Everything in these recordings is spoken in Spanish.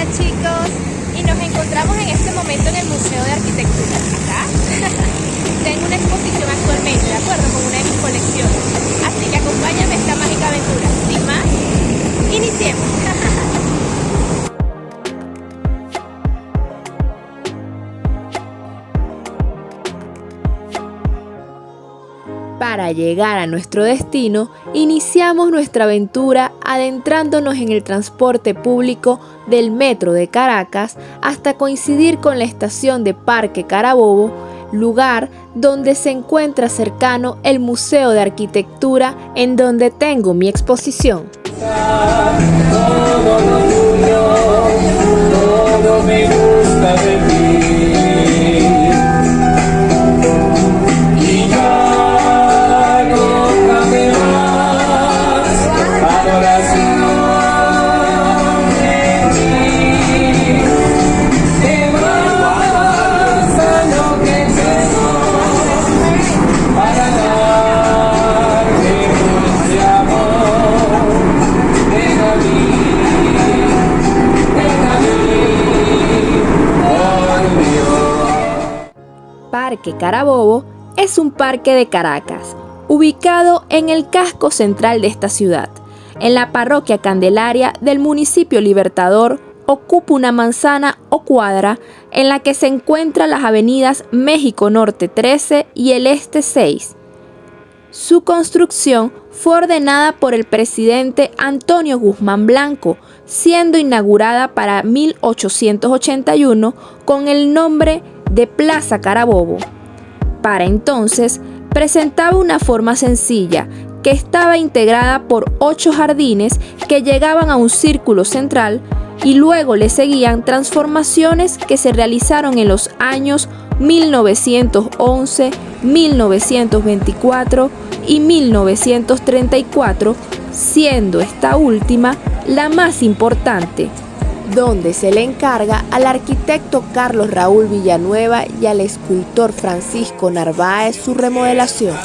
Hola chicos, y nos encontramos en este momento en el Museo de Arquitectura. Acá tengo una exposición actualmente, de acuerdo, con una de mis colecciones. Así que acompáñame a esta mágica aventura. Sin más, iniciemos. Para llegar a nuestro destino, iniciamos nuestra aventura adentrándonos en el transporte público del Metro de Caracas hasta coincidir con la estación de Parque Carabobo, lugar donde se encuentra cercano el Museo de Arquitectura en donde tengo mi exposición. Todo me gusta de ti. Parque Carabobo es un parque de Caracas, ubicado en el casco central de esta ciudad. En la parroquia Candelaria del municipio Libertador, ocupa una manzana o cuadra en la que se encuentran las avenidas México Norte 13 y el Este 6. Su construcción fue ordenada por el presidente Antonio Guzmán Blanco, siendo inaugurada para 1881 con el nombre de Plaza Carabobo. Para entonces presentaba una forma sencilla que estaba integrada por 8 jardines que llegaban a un círculo central y luego le seguían transformaciones que se realizaron en los años 1911, 1924 y 1934, siendo esta última la más importante, donde se le encarga al arquitecto Carlos Raúl Villanueva y al escultor Francisco Narváez su remodelación.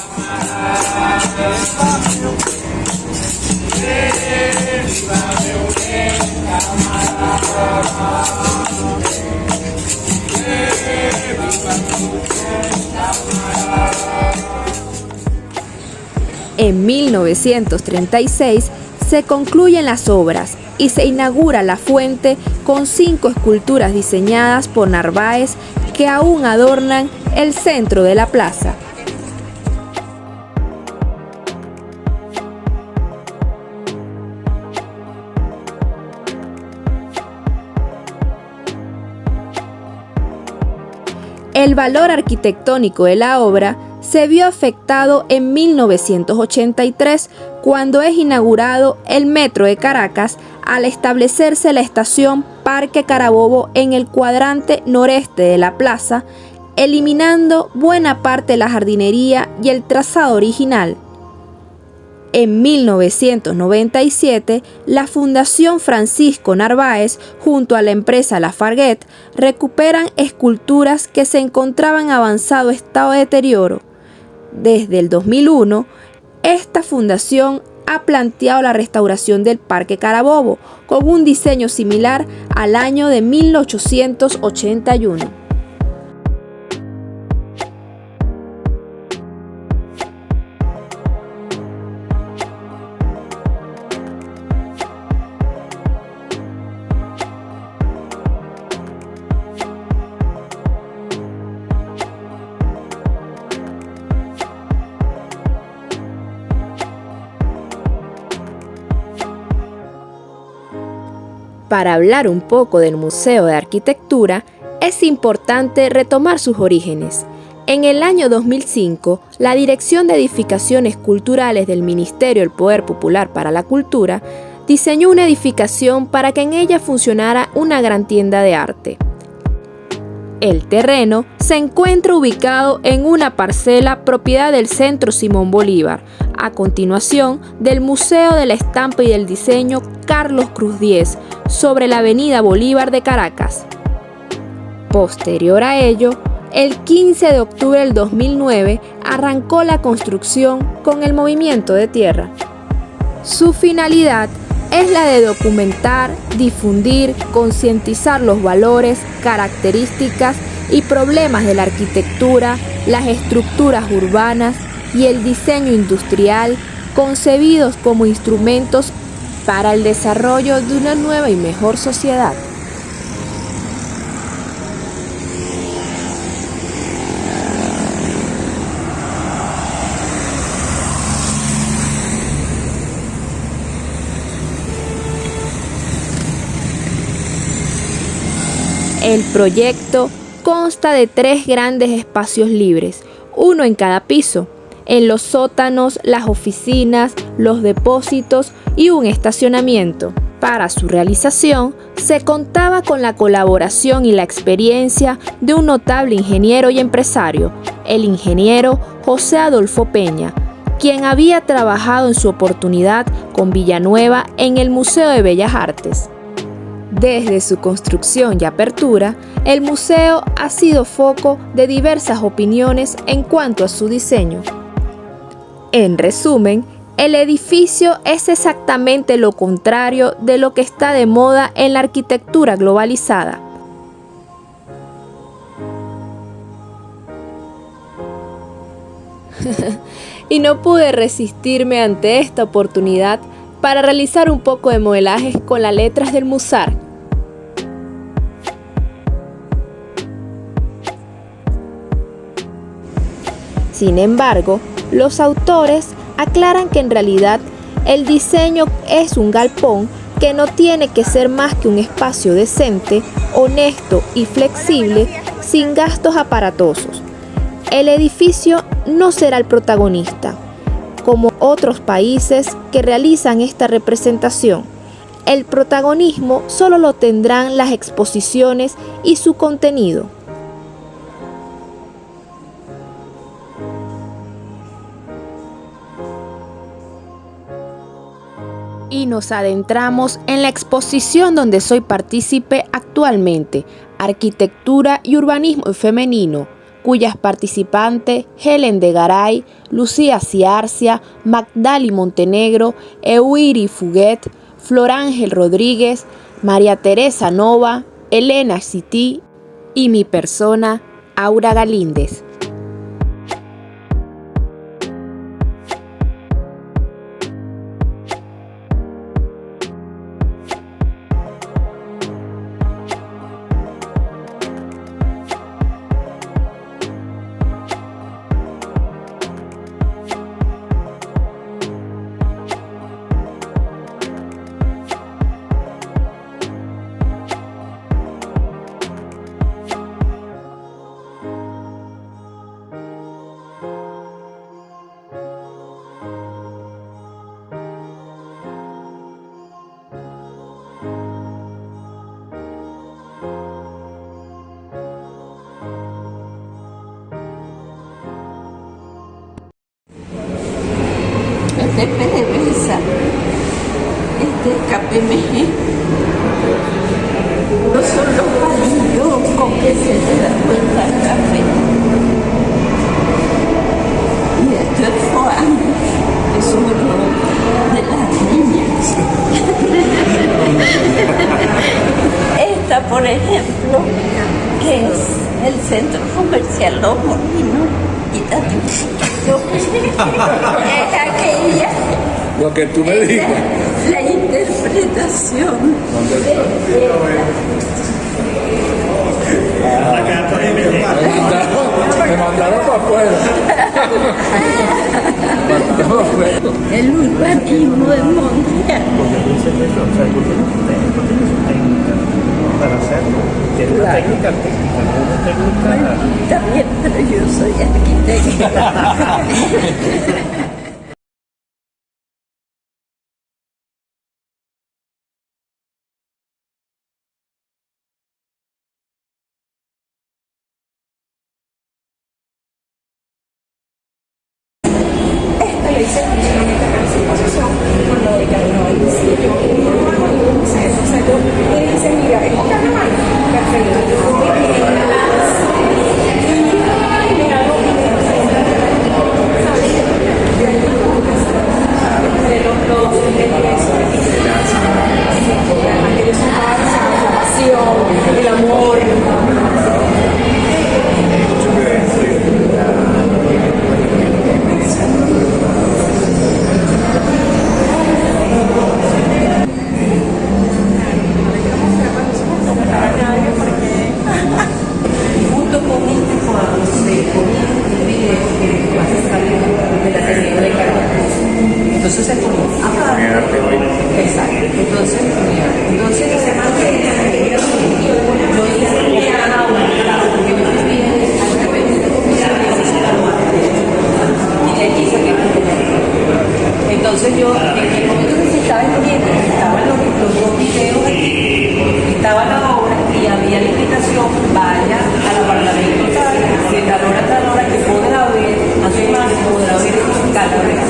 En 1936 se concluyen las obras y se inaugura la fuente con 5 esculturas diseñadas por Narváez que aún adornan el centro de la plaza. El valor arquitectónico de la obra se vio afectado en 1983 cuando es inaugurado el Metro de Caracas al establecerse la estación Parque Carabobo en el cuadrante noreste de la plaza, eliminando buena parte de la jardinería y el trazado original. En 1997, la Fundación Francisco Narváez, junto a la empresa Lafarguet, recuperan esculturas que se encontraban en avanzado estado de deterioro. Desde el 2001, esta fundación ha planteado la restauración del Parque Carabobo con un diseño similar al año de 1881. Para hablar un poco del Museo de Arquitectura, es importante retomar sus orígenes. En el año 2005, la Dirección de Edificaciones Culturales del Ministerio del Poder Popular para la Cultura diseñó una edificación para que en ella funcionara una gran tienda de arte. El terreno se encuentra ubicado en una parcela propiedad del Centro Simón Bolívar, a continuación del Museo de la Estampa y del Diseño Carlos Cruz Diez, sobre la Avenida Bolívar de Caracas. Posterior a ello, el 15 de octubre del 2009 arrancó la construcción con el movimiento de tierra. Su finalidad es la de documentar, difundir, concientizar los valores, características y problemas de la arquitectura, las estructuras urbanas y el diseño industrial concebidos como instrumentos para el desarrollo de una nueva y mejor sociedad. El proyecto consta de 3 grandes espacios libres, uno en cada piso, en los sótanos, las oficinas, los depósitos y un estacionamiento. Para su realización, se contaba con la colaboración y la experiencia de un notable ingeniero y empresario, el ingeniero José Adolfo Peña, quien había trabajado en su oportunidad con Villanueva en el Museo de Bellas Artes. Desde su construcción y apertura, el museo ha sido foco de diversas opiniones en cuanto a su diseño. En resumen, el edificio es exactamente lo contrario de lo que está de moda en la arquitectura globalizada. Y no pude resistirme ante esta oportunidad para realizar un poco de modelaje con las letras del Musar. Sin embargo, los autores aclaran que en realidad el diseño es un galpón que no tiene que ser más que un espacio decente, honesto y flexible, sin gastos aparatosos. El edificio no será el protagonista, como otros países que realizan esta representación. El protagonismo solo lo tendrán las exposiciones y su contenido. Y nos adentramos en la exposición donde soy partícipe actualmente, Arquitectura y Urbanismo Femenino, cuyas participantes Helen de Garay, Lucía Ciarcia, Magdali Montenegro, Euiri Fuguet, Flor Ángel Rodríguez, María Teresa Nova, Elena Cití y mi persona, Aura Galíndez. De PDVSA, KPMG, no son los palillos con que se le da vuelta al café. Y esto es foam, es uno de las niñas. Esta, por ejemplo, que es el Centro Comercial Los Molinos, quítate un poquito. Es aquella. Lo que tú me digas. La interpretación. Me mandaron para afuera. El urbanismo de Montiel. Para hacerlo, tiene una técnica artística, una técnica. También, pero yo soy arquitecta. Esta le hice exclusivamente para su exposición, por lo de carnaval. Sí, yo no sé, o sea, yo le dice, mira, es un carnaval, perfecto. estaba la obra y había la invitación, vaya al apartamento tal, de tal hora a tal hora, que podrá ver, a su imagen podrá ver calaveras.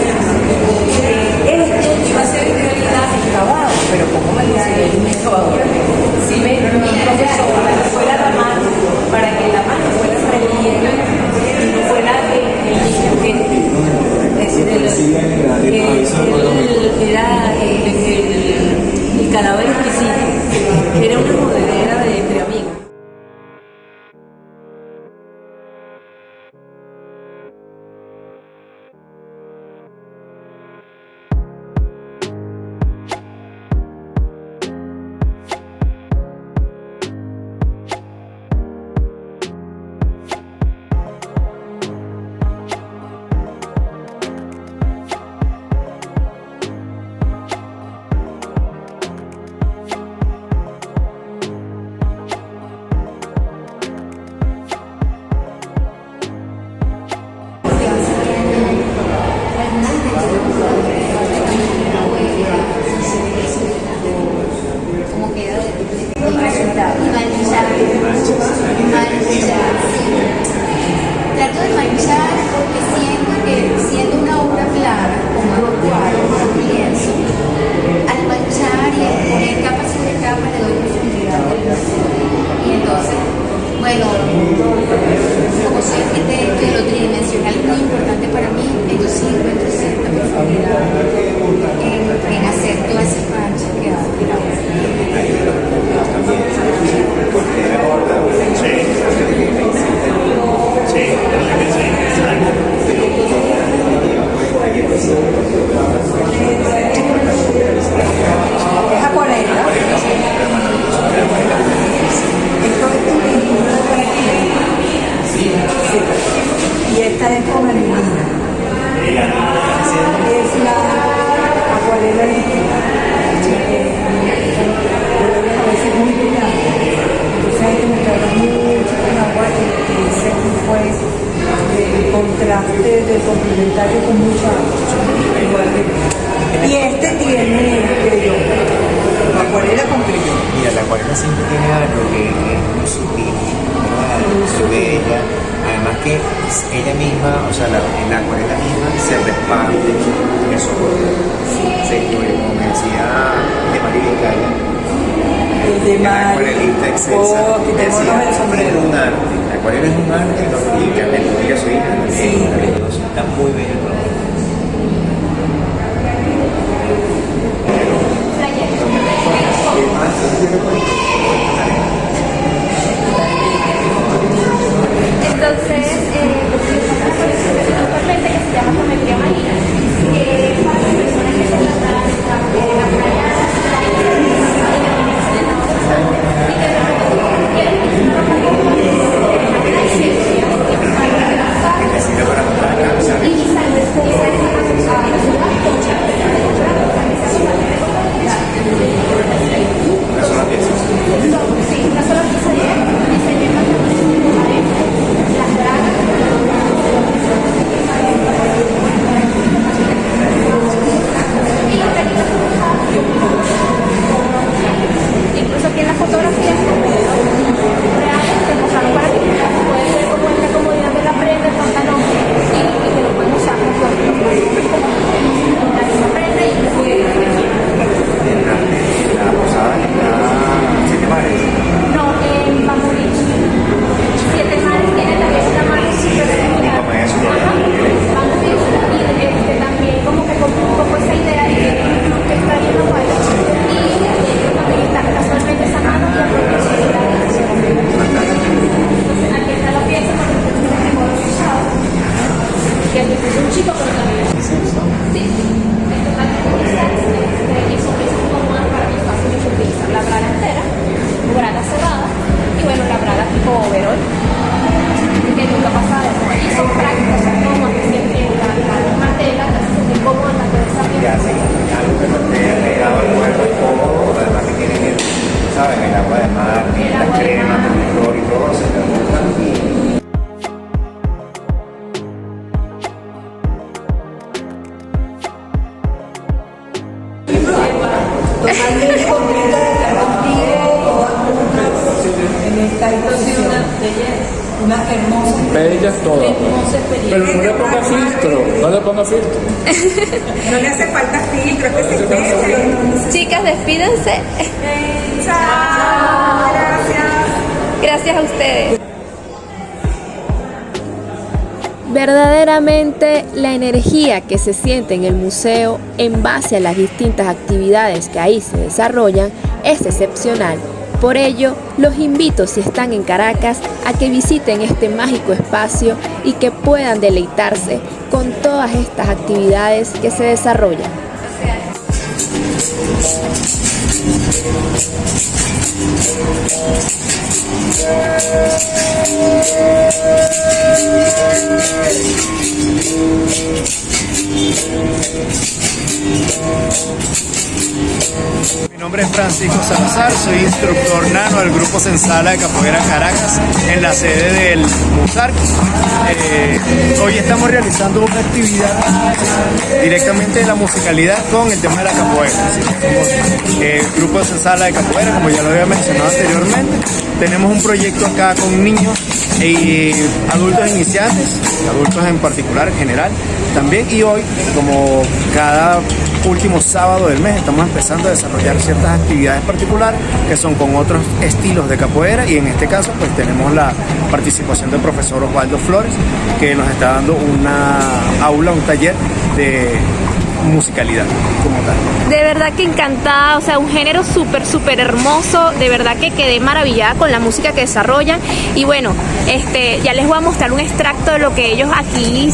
Esto iba a ser en realidad excavado, pero como me dice un excavador, si me profesor fuera la mano, para que la mano fuera relieve y no fuera el niño que era el cadáver exquisito, era una modelera de entre amigos. Trato de manchar porque siento que siendo una obra clara, como un cuadro, como un lienzo, al manchar y poner capa sobre capa le doy profundidad al pintor. Y entonces, bueno, como soy arquitecto y lo tridimensional es muy importante para mí, entonces encuentro cierta profundidad en hacer todas esas manchas que hago en la obra. Es acuarela. Esto es pintura de acrílico. Sí. Y esta es con aluminio. Es la acuarela líquida. A veces muy brillante. Entonces hay que meterla mucho con agua y según pues el contraste del complementario con mucha agua. Igual que y este tiene creyón, acuarela con creyón. Mira, la acuarela siempre tiene algo que es muy sutil, ¿verdad? Muy bella. Además que ella misma, o sea, en la acuarela misma se reparte el soporte. Sí, como me decía de María Vizcaya, El de la acuarelista excelsa, quitémonos el sombrero. es un arte. La acuarela es un arte, y Carmen Mira su hija también, Sí. está muy bello el trabajo. Entonces, actualmente que se llama Geometría Marina, que es para las personas que se tratan de la playa, Una sola pieza. una hermosa Bellas todas. hermosa experiencia. Pero no le ponga filtro, no le ponga filtro. No le hace falta filtro, es que se eche. Chicas, despídense. Chao. Gracias. Gracias a ustedes. Verdaderamente la energía que se siente en el museo en base a las distintas actividades que ahí se desarrollan es excepcional. Por ello, los invito, si están en Caracas, a que visiten este mágico espacio y que puedan deleitarse con todas estas actividades que se desarrollan. Mi nombre es Francisco Salazar, soy instructor nano del Grupo Sensala de Capoeira Caracas, en la sede del MUSARC. Hoy estamos realizando una actividad directamente de la musicalidad con el tema de la capoeira. Somos el Grupo Sensala de Capoeira, como ya lo había mencionado anteriormente. Tenemos un proyecto acá con niños y adultos iniciantes, adultos en particular, en general, también. Y hoy, como cada último sábado del mes, estamos empezando a desarrollar ciertas actividades particulares que son con otros estilos de capoeira, y en este caso pues tenemos la participación del profesor Osvaldo Flores, que nos está dando una aula, un taller de musicalidad como tal. De verdad que encantada, o sea, un género súper hermoso, de verdad que quedé maravillada con la música que desarrollan. Y bueno, ya les voy a mostrar un extracto de lo que ellos aquí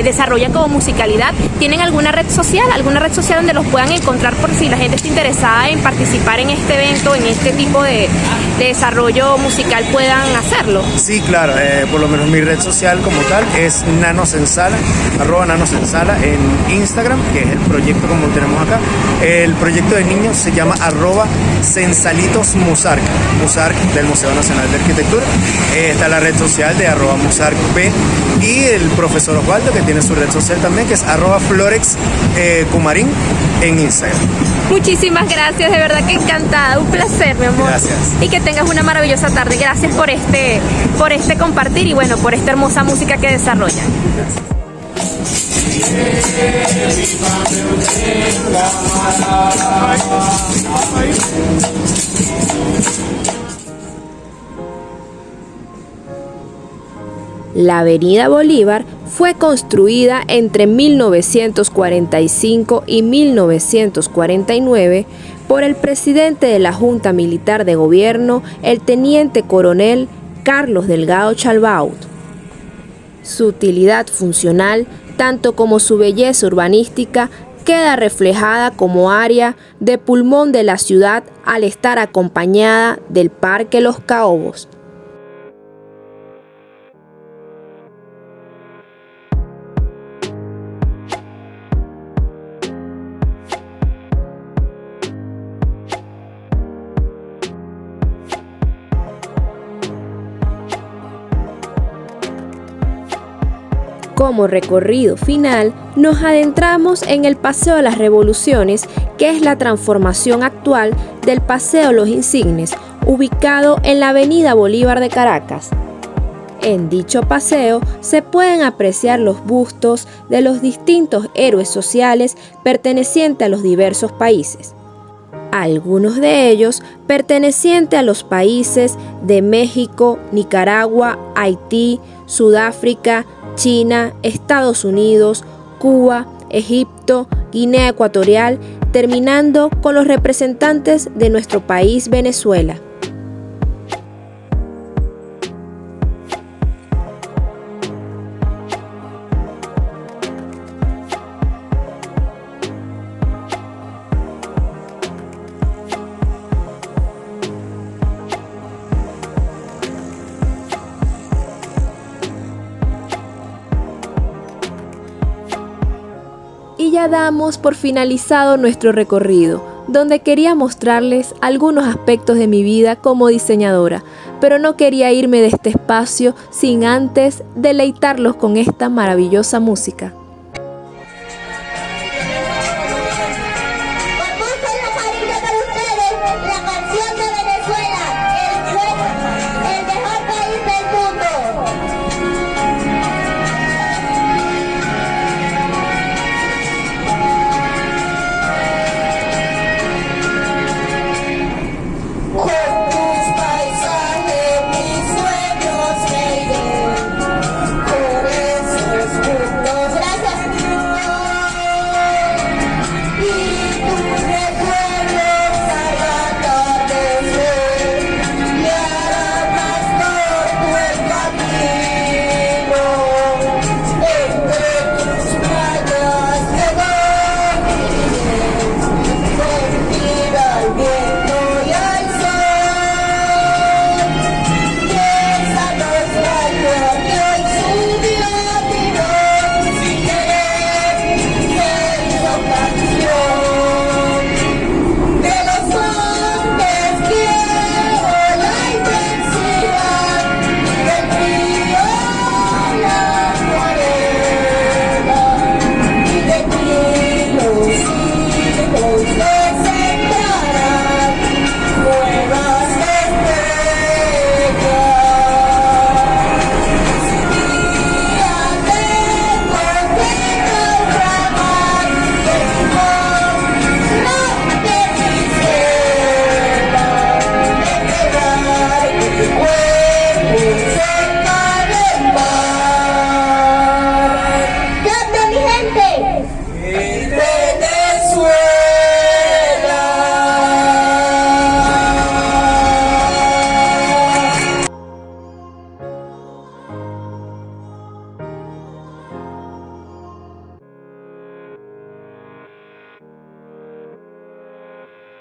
desarrollan como musicalidad. ¿Tienen alguna red social donde los puedan encontrar por si la gente está interesada en participar en este evento, en este tipo de desarrollo musical, puedan hacerlo? Sí, claro, por lo menos mi red social como tal es @nanosensala en Instagram, que es el proyecto como tenemos acá. El proyecto de niños se llama @sensalitosmusarc, Musarc del Museo Nacional de Arquitectura. Está la red social de @musarcp, y el profesor Osvaldo, que tiene su red social también, que es @florexcumarín en Instagram. Muchísimas gracias, de verdad que encantada, un placer, mi amor. Gracias. Y que tengas una maravillosa tarde. Gracias por este compartir y bueno, por esta hermosa música que desarrollan. La Avenida Bolívar fue construida entre 1945 y 1949 por el presidente de la Junta Militar de Gobierno, el teniente coronel Carlos Delgado Chalbaud. Su utilidad funcional, tanto como su belleza urbanística, queda reflejada como área de pulmón de la ciudad al estar acompañada del Parque Los Caobos. Como recorrido final, nos adentramos en el Paseo de las Revoluciones, que es la transformación actual del Paseo Los Insignes, ubicado en la Avenida Bolívar de Caracas. En dicho paseo se pueden apreciar los bustos de los distintos héroes sociales pertenecientes a los diversos países. Algunos de ellos pertenecientes a los países de México, Nicaragua, Haití, Sudáfrica, China, Estados Unidos, Cuba, Egipto, Guinea Ecuatorial, terminando con los representantes de nuestro país, Venezuela. Y ya damos por finalizado nuestro recorrido, donde quería mostrarles algunos aspectos de mi vida como diseñadora, pero no quería irme de este espacio sin antes deleitarlos con esta maravillosa música.